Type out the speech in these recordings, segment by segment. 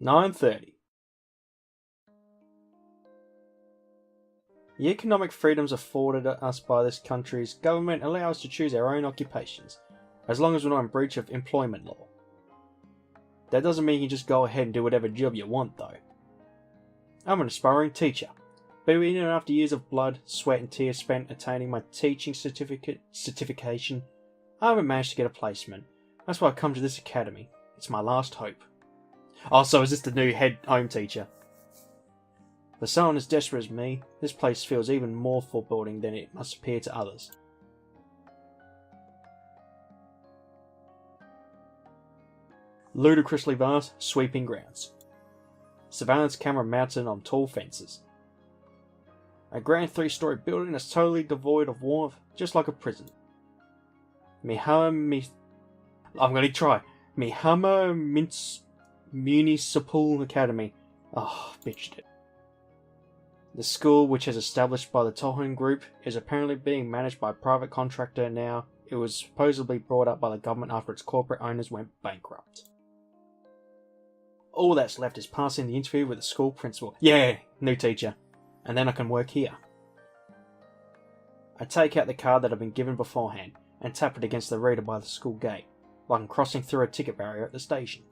9:30. The economic freedoms afforded us by this country's government allow us to choose our own occupations, as long as we're not in breach of employment law. That doesn't mean you can just go ahead and do whatever job you want, though. I'm an aspiring teacher, but even after years of blood, sweat and tears spent attaining my teaching certification, I haven't managed to get a placement. That's why I've come to this academy. It's my last hope. Oh, so is this the new head home teacher? For someone as desperate as me, this place feels even more foreboding than it must appear to others. Ludicrously vast, sweeping grounds. Surveillance camera mounted on tall fences. A grand 3-story building that's totally devoid of warmth, just like a prison. Mihama Municipal Academy. Oh, bitched it. The school, which is established by the Tohon Group, is apparently being managed by a private contractor now. It was supposedly brought up by the government after its corporate owners went bankrupt. All that's left is passing the interview with the school principal. Yeah, new teacher. And then I can work here. I take out the card that I've been given beforehand and tap it against the reader by the school gate, like I'm crossing through a ticket barrier at the station.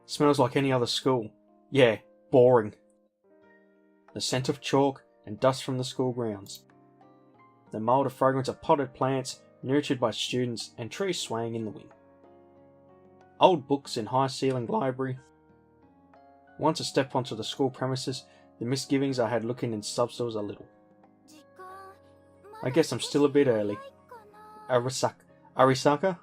Smells like any other school. Yeah, boring. The scent of chalk and dust from the school grounds. The milder fragrance of potted plants nurtured by students and trees swaying in the wind. Old books in high-ceilinged library. Once I step onto the school premises, the misgivings I had looking in substores a little. I guess I'm still a bit early. Arisaka?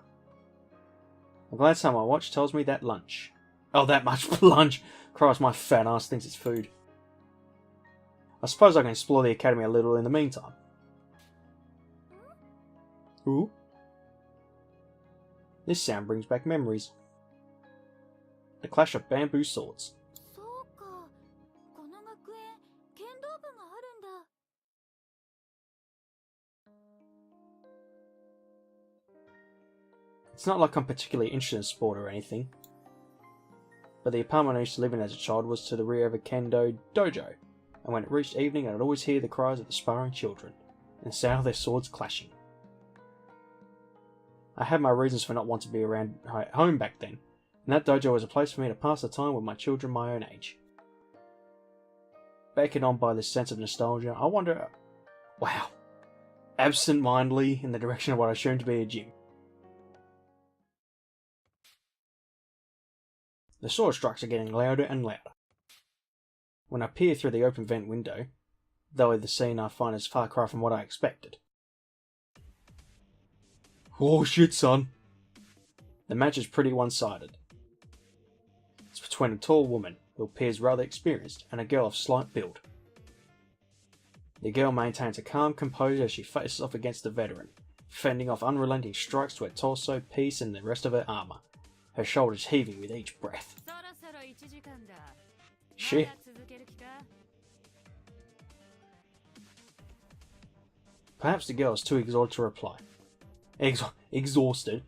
A glance at my watch tells me that lunch. Oh, that much lunch! Christ, my fat ass thinks it's food. I suppose I can explore the academy a little in the meantime. Ooh. This sound brings back memories. The clash of bamboo swords. It's not like I'm particularly interested in sport or anything, but the apartment I used to live in as a child was to the rear of a kendo dojo, and when it reached evening I'd always hear the cries of the sparring children, and the sound of their swords clashing. I had my reasons for not wanting to be around home back then, and that dojo was a place for me to pass the time with my children my own age. Beckoned on by this sense of nostalgia, I wander, absent-mindedly in the direction of what I assumed to be a gym. The sword strikes are getting louder and louder. When I peer through the open vent window, though the scene I find is far cry from what I expected. Oh shit, son. The match is pretty one-sided. It's between a tall woman, who appears rather experienced, and a girl of slight build. The girl maintains a calm composure as she faces off against the veteran, fending off unrelenting strikes to her torso, piece, and the rest of her armour, her shoulders heaving with each breath. Shit. Perhaps the girl is too exhausted to reply. Exhausted,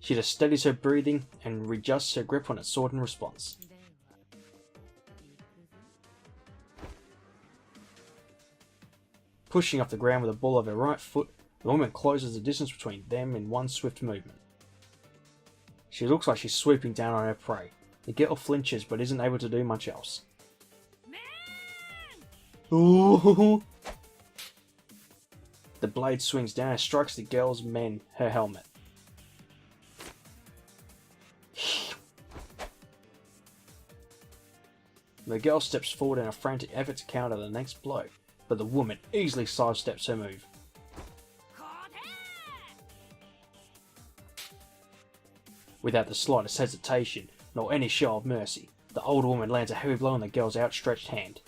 she just steadies her breathing and readjusts her grip on her sword in response. Pushing off the ground with the ball of her right foot, the woman closes the distance between them in one swift movement. She looks like she's swooping down on her prey. The girl flinches but isn't able to do much else. Ooh. The blade swings down and strikes the girl's her helmet. The girl steps forward in a frantic effort to counter the next blow, but the woman easily sidesteps her move. Without the slightest hesitation, nor any show of mercy, the old woman lands a heavy blow on the girl's outstretched hand.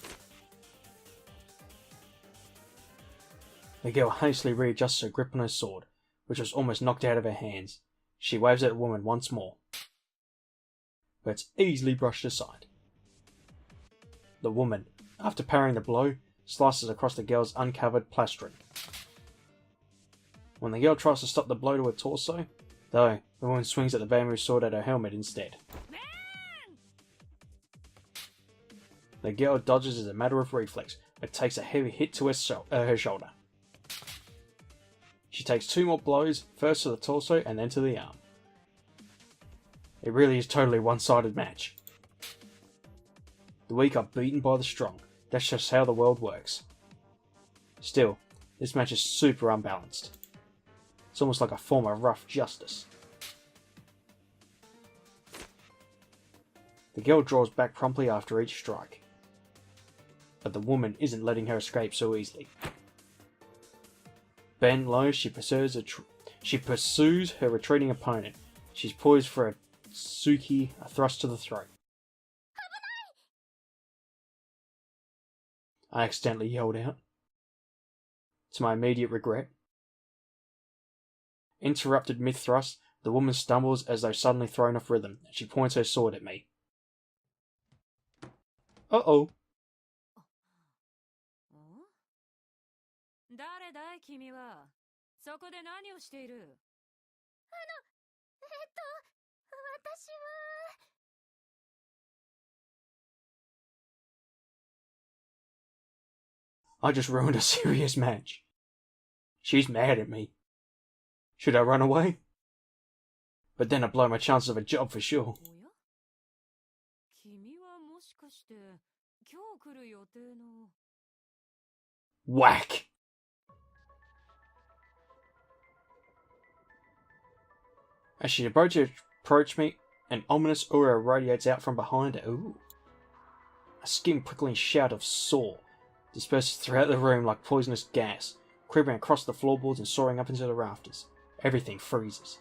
The girl hastily readjusts her grip on her sword, which was almost knocked out of her hands. She waves at the woman once more, but it's easily brushed aside. The woman, after parrying the blow, slices across the girl's uncovered plastron. When the girl tries to stop the blow to her torso, Though, the woman swings at the bamboo sword at her helmet instead. The girl dodges as a matter of reflex, but takes a heavy hit to her shoulder. She takes 2 more blows, first to the torso and then to the arm. It really is totally a one-sided match. The weak are beaten by the strong. That's just how the world works. Still, this match is super unbalanced. It's almost like a form of rough justice. The girl draws back promptly after each strike. But the woman isn't letting her escape so easily. Bent low, she pursues her retreating opponent. She's poised for a Suki, a thrust to the throat. I accidentally yelled out, to my immediate regret. Interrupted mid-thrust, the woman stumbles as though suddenly thrown off rhythm, and she points her sword at me. Uh-oh. I just ruined a serious match. She's mad at me. Should I run away? But then I blow my chances of a job for sure. Whack! As she approaches me, an ominous aura radiates out from behind her. Ooh. A skin-prickling shout of "saw" disperses throughout the room like poisonous gas, creeping across the floorboards and soaring up into the rafters. Everything freezes.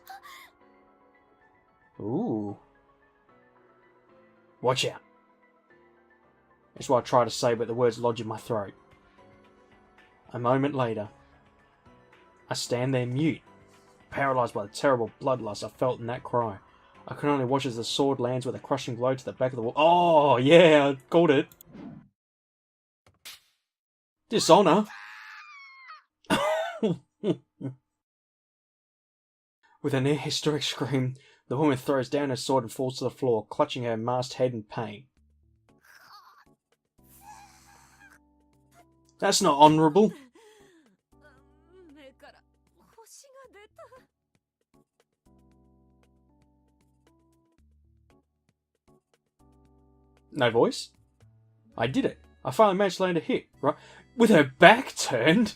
Ooh. Watch out. That's what I try to say, but the words lodge in my throat. A moment later, I stand there mute, paralysed by the terrible bloodlust I felt in that cry. I can only watch as the sword lands with a crushing blow to the back of the wall. Oh, yeah, I called it. Dishonour. With a near hysteric scream, the woman throws down her sword and falls to the floor, clutching her masked head in pain. That's not honourable. No voice? I did it. I finally managed to land a hit, right? With her back turned?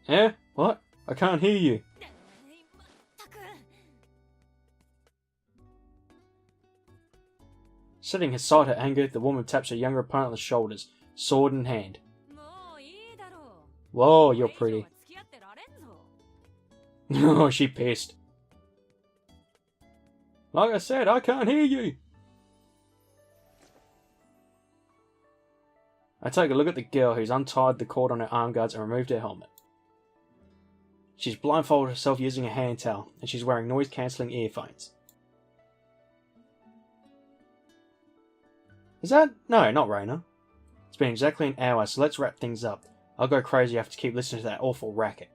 Yeah? What? I can't hear you. Setting aside her anger, the woman taps her younger opponent on the shoulders, sword in hand. Whoa, you're pretty. Oh, she pissed. Like I said, I can't hear you. I take a look at the girl who's untied the cord on her arm guards and removed her helmet. She's blindfolded herself using a hand towel, and she's wearing noise-cancelling earphones. Is that? No, not Raina. It's been exactly an hour, so let's wrap things up. I'll go crazy after to keep listening to that awful racket.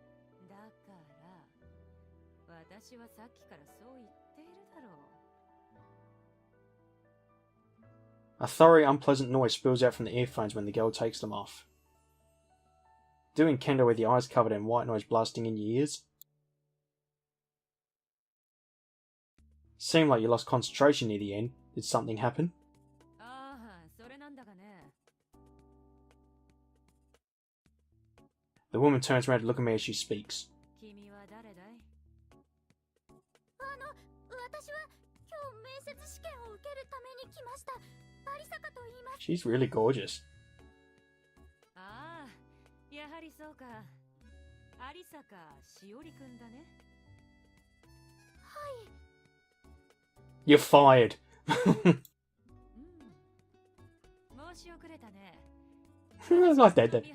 A thoroughly unpleasant noise spills out from the earphones when the girl takes them off. Doing kendo with your eyes covered in white noise blasting in your ears? Seemed like you lost concentration near the end. Did something happen? The woman turns around to look at me as she speaks. She's really gorgeous. You're fired. I like that.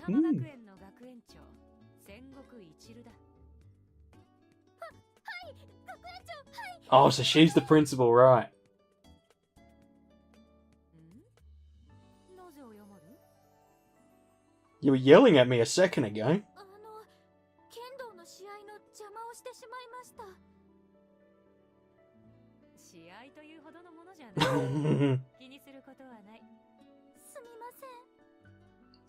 Oh, so she's the principal, right? You were yelling at me a second ago. 剣道の試合の邪魔をしてしまいました。試合というほどのものじゃない。気にすることはない。すみません。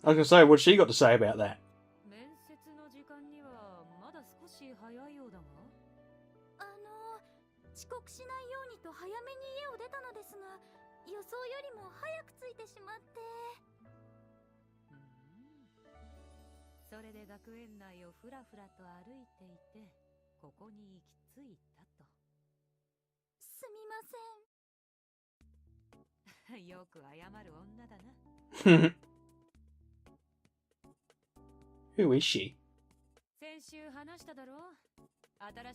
I was gonna say, what's she got to say about that? 面接の時間にはまだ少し早いようだが。遅刻しないようにと早めに家を出たのですが、予想よりも早く着いてしまって。それで学園内をふらふらと歩いていて、ここに行き着いたと。すみません。よく謝る女だな。Who is she? 先週話しただろう。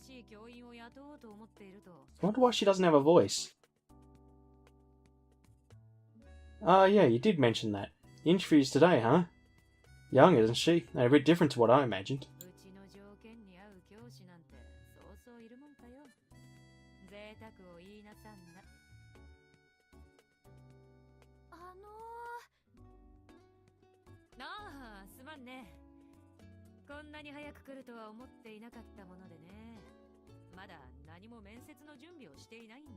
新しい教員を雇おうと思っていると。I wonder why she doesn't have a voice. Ah, yeah, you did mention that. The interview's today, huh? Young, isn't she? And a bit different to what I imagined. うちの条件に合う教師なんてそうそういるもんかよ。贅沢を言いなさんな。ああ、すまんね。こんなに早く来るとは思っていなかったものでね。まだ何も面接の準備をしていないんだ。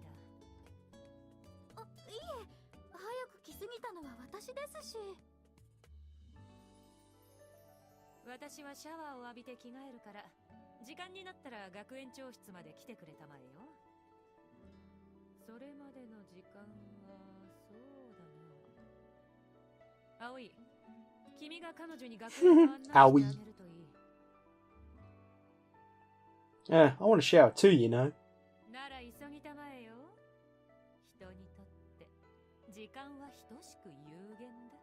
いえ、早く来すぎたのは私ですし。私はシャワーを浴びて着替えるから、時間になったら学園長室まで来てくれたまえよ。それまでの時間はそうだな。葵、君が彼女に学園を案内してあげるといい。I want to shower too, you know. なら急ぎたまえよ。人にとって時間は等しく有限だ。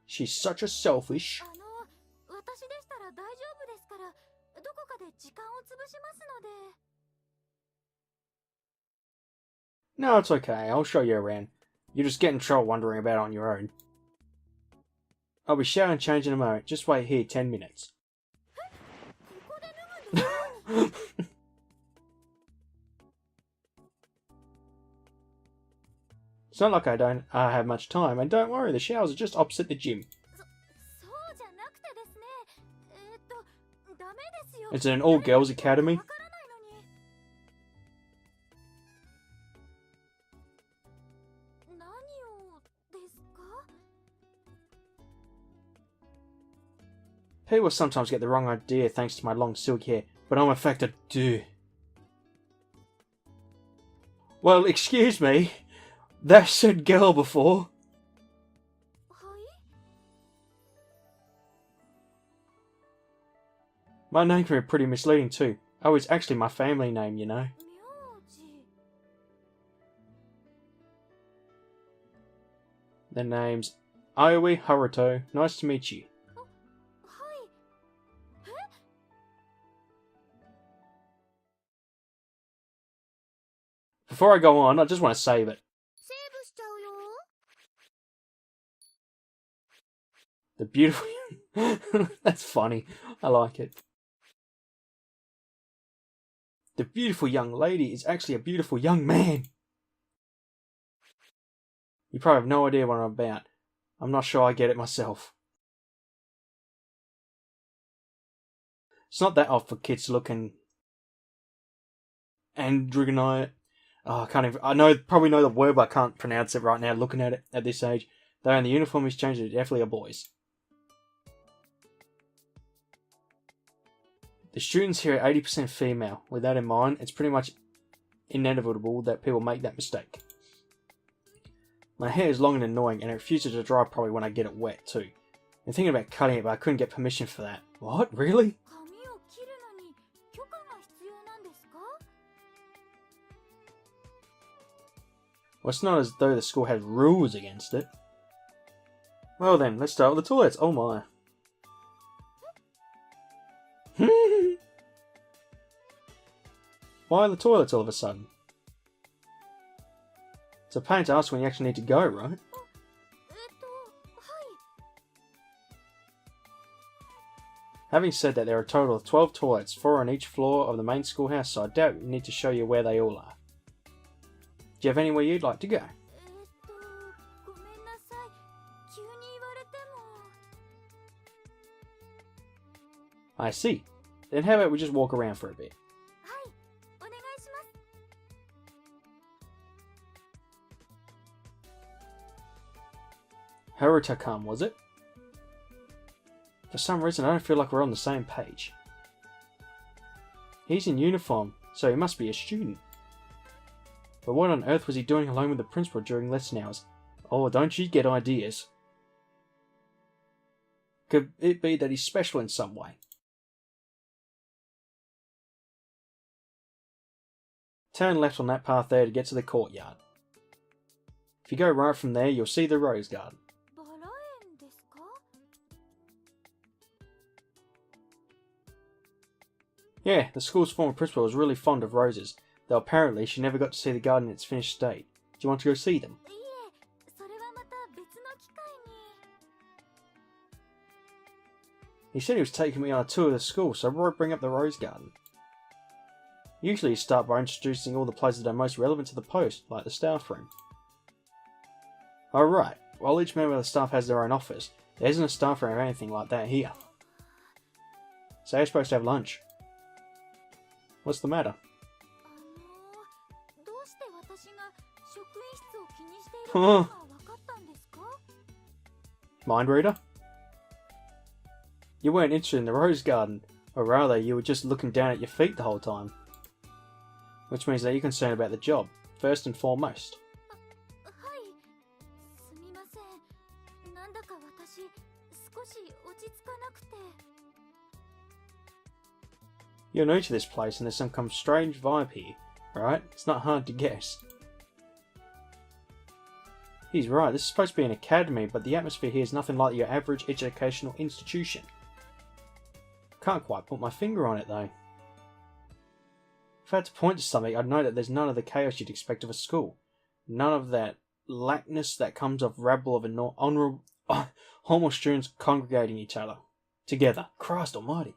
She's such a selfish. 私でしたら大丈夫ですから、どこかで時間を潰しますので。No, it's okay. I'll show you around. You just get in trouble wandering about on your own. I'll be showering and changing in a moment. Just wait here 10 minutes. It's not like I don't have much time, and don't worry, the showers are just opposite the gym. It's an all-girls academy. People sometimes get the wrong idea thanks to my long silky hair, but I'm affected too. Well, excuse me. That said girl before. My name can be pretty misleading too. Oh, it's actually my family name, you know. Their name's Aoi Haruto. Nice to meet you. Before I go on, I just want to save it. The beautiful... That's funny. I like it. The beautiful young lady is actually a beautiful young man. You probably have no idea what I'm about. I'm not sure I get it myself. It's not that odd for kids to look and Grisaia. Oh, I can't even... probably know the word, but I can't pronounce it right now looking at it at this age. Though in the uniform is changed, they definitely are boys. The students here are 80% female. With that in mind, it's pretty much inevitable that people make that mistake. My hair is long and annoying, and it refuses to dry probably when I get it wet too. I'm thinking about cutting it, but I couldn't get permission for that. What? Really? Well, it's not as though the school has rules against it. Well then, let's start with the toilets. Oh my. Why the toilets all of a sudden? It's a pain to ask when you actually need to go, right? Having said that, there are a total of 12 toilets, 4 on each floor of the main schoolhouse, so I doubt we need to show you where they all are. Do you have anywhere you'd like to go? I see. Then how about we just walk around for a bit? はい、お願いします。Haruta-kan, was it? For some reason, I don't feel like we're on the same page. He's in uniform, so he must be a student. But what on earth was he doing alone with the principal during lesson hours? Oh, don't you get ideas. Could it be that he's special in some way? Turn left on that path there to get to the courtyard. If you go right from there, you'll see the rose garden. バラ園ですか？ Yeah, the school's former principal was really fond of roses, though apparently she never got to see the garden in its finished state. Do you want to go see them? いえ、それはまた別の機会に。 He said he was taking me on a tour of the school, so why bring up the rose garden? Usually you start by introducing all the places that are most relevant to the post, like the staff room. Alright, while each member of the staff has their own office, there isn't a staff room or anything like that here. So you're supposed to have lunch. What's the matter? どうして私が職員室を気にしているのか分かったんですか？ Mind reader? You weren't interested in the rose garden, or rather, you were just looking down at your feet the whole time. Which means that you're concerned about the job, first and foremost. はい、すみません。なんだか私、少し落ち着かなくて。 You're new to this place and there's some kind of strange vibe here, right? It's not hard to guess. He's right, this is supposed to be an academy, but the atmosphere here is nothing like your average educational institution. Can't quite put my finger on it though. If I had to point to something, I'd know that there's none of the chaos you'd expect of a school. None of that lackness that comes of rabble of honorable students congregating each other. Together. Christ almighty.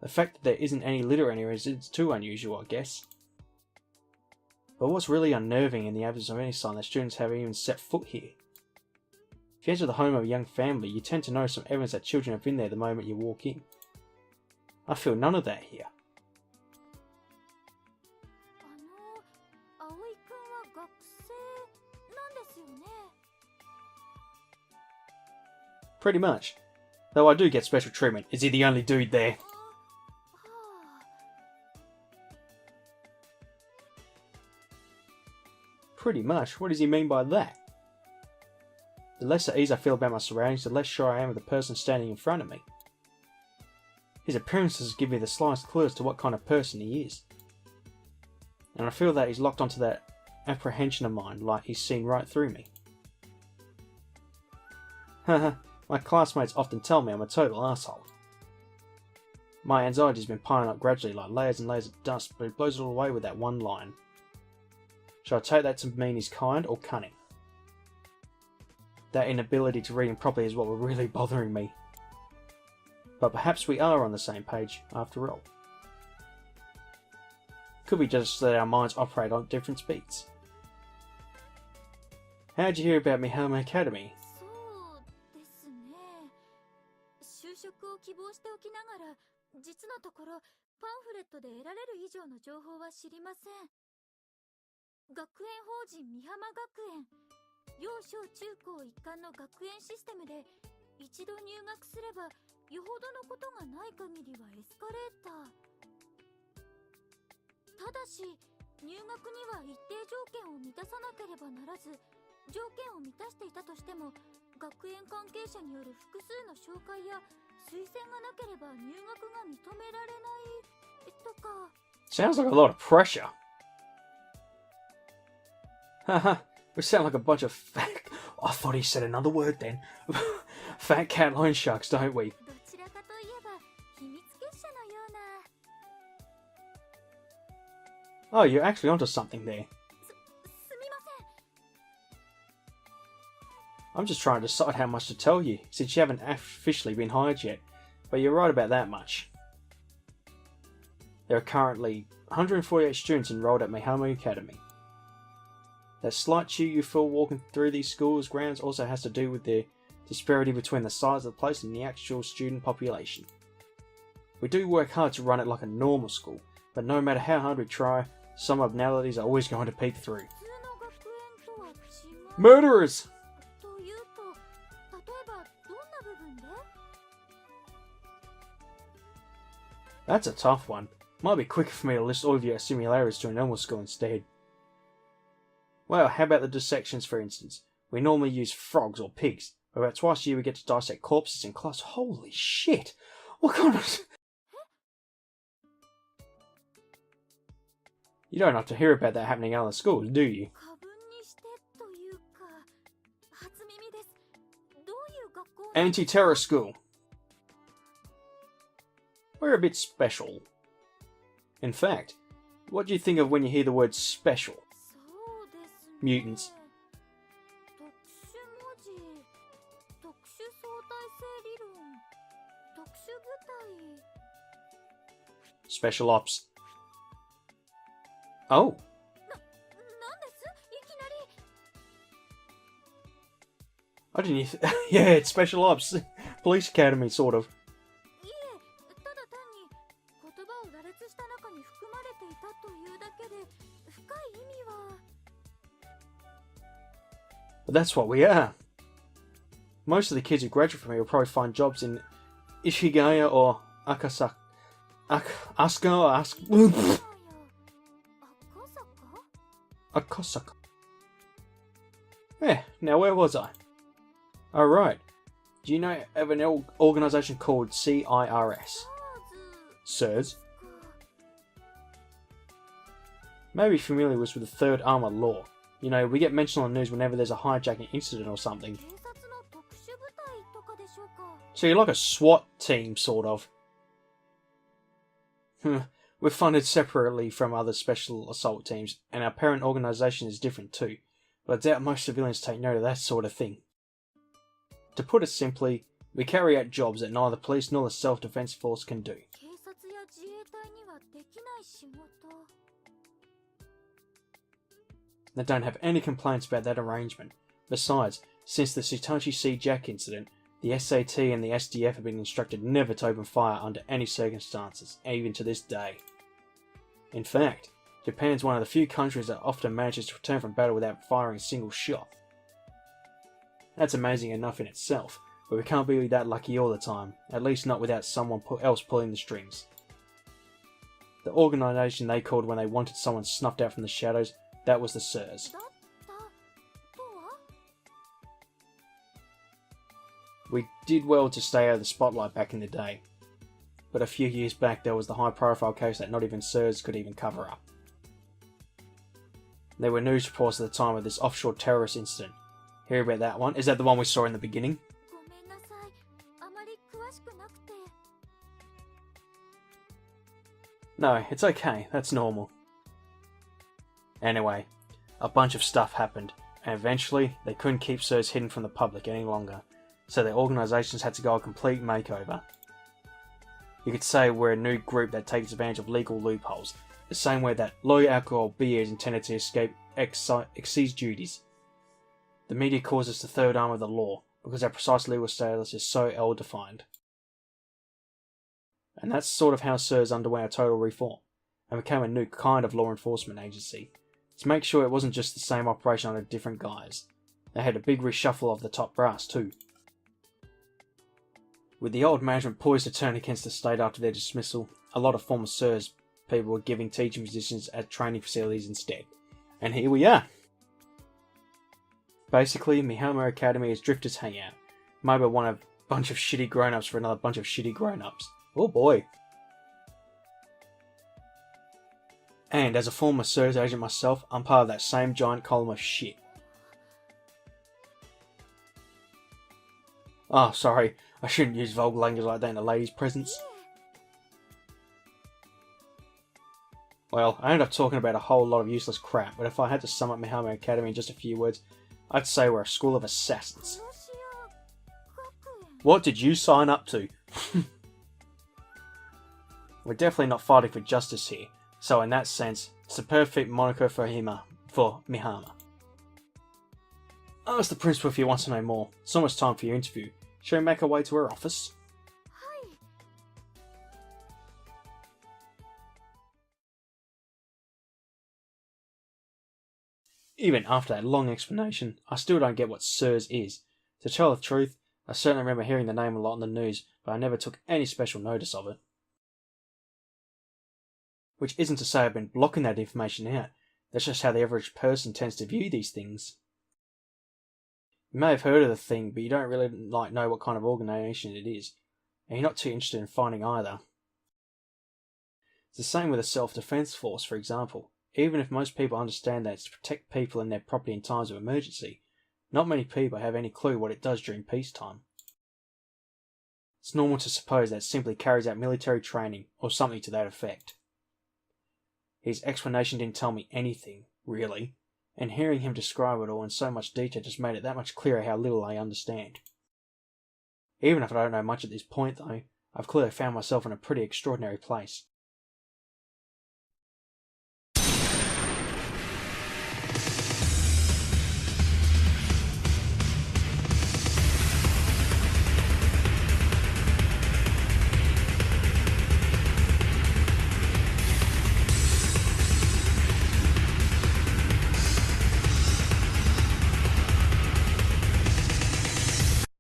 The fact that there isn't any litter anywhere is too unusual, I guess. But what's really unnerving in the absence of any sign that students have even set foot here? If you enter the home of a young family, you tend to notice some evidence that children have been there the moment you walk in. I feel none of that here. 葵くんは学生なんですよね。 Pretty much. Though I do get special treatment. Is he the only dude there? はあ。 Pretty much. What does he mean by that? The less at ease I feel about my surroundings, the less sure I am of the person standing in front of me. His appearances give me the slightest clue as to what kind of person he is. And I feel that he's locked onto that apprehension of mine, like he's seen right through me. Haha, my classmates often tell me I'm a total asshole. My anxiety's been piling up gradually like layers and layers of dust, but he blows it all away with that one line. Shall I take that to mean he's kind or cunning? That inability to read him properly is what was really bothering me. But perhaps we are on the same page, after all. Could we just let our minds operate on different speeds? How'd you hear about Mihama Academy? そうですね。就職を希望しておきながら、実のところパンフレットで得られる以上の情報は知りません。学園法人美浜学園、幼小中高一貫の学園システムで一度入学すればよほどのことがない限りはエスカレーター。ただし入学には一定条件を満たさなければならず、条件を満たしていたとしても学園関係者による複数の紹介や推薦がなければ入学が認められないとか。 Sounds like a lot of pressure. Haha, we sound like a bunch of fat... I thought he said another word then. Fat cat loan sharks, don't we? どちらかといえば秘密結社のような。 Oh, you're actually onto something there. すみません。 I'm just trying to decide how much to tell you, since you haven't officially been hired yet. But you're right about that much. There are currently 148 students enrolled at Mihama Academy. That slight chill you feel walking through these schools' grounds also has to do with the disparity between the size of the place and the actual student population. We do work hard to run it like a normal school, but no matter how hard we try, some abnormalities are always going to peek through. Murderers! That's a tough one. Might be quicker for me to list all of your similarities to a normal school instead. Well, how about the dissections for instance? We normally use frogs or pigs, but about twice a year we get to dissect corpses in class. Holy shit! What kind of... You don't have to hear about that happening in other schools, do you? Anti-terror school. We're a bit special. In fact, what do you think of when you hear the word special? Mutants. Special ops. Oh. I didn't even... Yeah, it's special ops. Police academy, sort of. But that's what we are. Most of the kids who graduate from here will probably find jobs in Ishigaya or Akasaka. Akasaka. Yeah, now where was I? Oh right. Do you know of an organisation called CIRS? SIRS? Maybe familiar with the Third Armour Law. You know, we get mentioned on the news whenever there's a hijacking incident or something. So you're like a SWAT team, sort of. We're funded separately from other special assault teams, and our parent organisation is different too, but I doubt most civilians take note of that sort of thing. To put it simply, we carry out jobs that neither police nor the self-defense force can do. They don't have any complaints about that arrangement. Besides, since the Satoshi C. Jack incident, the SAT and the SDF have been instructed never to open fire under any circumstances, even to this day. In fact, Japan is one of the few countries that often manages to return from battle without firing a single shot. That's amazing enough in itself, but we can't be that lucky all the time, at least not without someone else pulling the strings. The organisation they called when they wanted someone snuffed out from the shadows, that was the SIRS. We did well to stay out of the spotlight back in the day, but a few years back there was the high profile case that not even SIRS could even cover up. There were news reports at the time of this offshore terrorist incident. Hear about that one? Is that the one we saw in the beginning? No, it's okay, that's normal. Anyway, a bunch of stuff happened, and eventually they couldn't keep SIRS hidden from the public any longer, so their organisations had to go a complete makeover. You could say we're a new group that takes advantage of legal loopholes, the same way that low alcohol beer is intended to escape excise duties. The media calls us the third arm of the law, because our precise legal status is so ill-defined. And that's sort of how SIRS underwent a total reform, and became a new kind of law enforcement agency. To make sure it wasn't just the same operation under different guise. They had a big reshuffle of the top brass too. With the old management poised to turn against the state after their dismissal, a lot of former SIRS people were giving teaching positions at training facilities instead. And here we are! Basically, Mihama Academy is drifters hangout. Maybe one of a bunch of shitty grown-ups for another bunch of shitty grown-ups. Oh boy! And as a former SIRS agent myself, I'm part of that same giant column of shit. Oh, sorry, I shouldn't use vulgar language like that in a lady's presence. Well, I ended up talking about a whole lot of useless crap, but if I had to sum up Mihama Academy in just a few words, I'd say we're a school of assassins. What did you sign up to? We're definitely not fighting for justice here, so in that sense, it's the perfect moniker for Mihama. Ask the principal if you want to know more. It's almost time for your interview. Shall we make our way to her office? Even after that long explanation, I still don't get what SIRS is. To tell the truth, I certainly remember hearing the name a lot in the news, but I never took any special notice of it. Which isn't to say I've been blocking that information out, that's just how the average person tends to view these things. You may have heard of the thing, but you don't really know what kind of organisation it is, and you're not too interested in finding either. It's the same with a self-defence force, for example. Even if most people understand that it's to protect people and their property in times of emergency, not many people have any clue what it does during peacetime. It's normal to suppose that it simply carries out military training, or something to that effect. His explanation didn't tell me anything, really, and hearing him describe it all in so much detail just made it that much clearer how little I understand. Even if I don't know much at this point, though, I've clearly found myself in a pretty extraordinary place.